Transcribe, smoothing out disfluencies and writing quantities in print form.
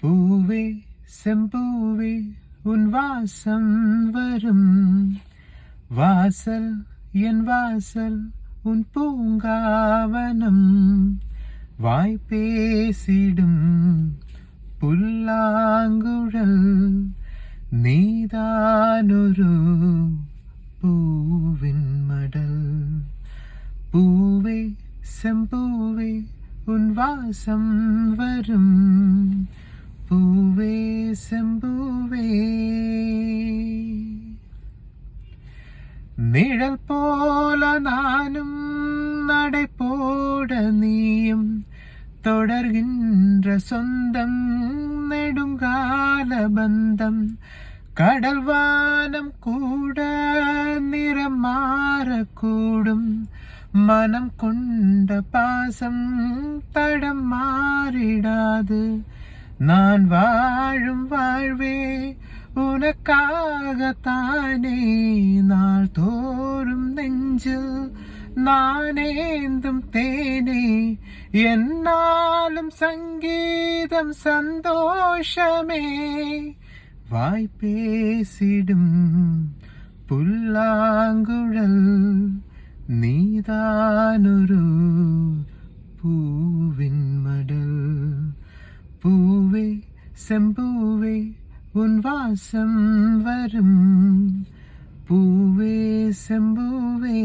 பூவே செம்பூவே உன் வாசம் வரும் வாசல் என் வாசல் உன் பூங்காவனம் வாய் பேசிடும் புல்லாங்குழல் நீதானொரு பூவின் மடல் பூவே செம்பூவே உன் வாசம் வரும் பூவே செம்பூவே நிழல் போல நானும் நடை போட நீயும் தொடர்கின்ற சொந்தம் நெடுங்கால பந்தம் கடல் வானம் கூட நிறம் மாறக்கூடும் மனம் கொண்ட பாசம் தடம் மாறிடாது நான் வாழும் வாழ்வே உனக்காகத்தானே நாள் தோறும் நெஞ்சில் நானேந்தும் தேனே என்னாலும் சங்கீதம் சந்தோஷமே வாய் பேசிடும் புல்லாங்குழல் நீதானொரு பூவின் மடல் பூவே செம்பூவே உன் வாசம் வரும் பூவே செம்பூவே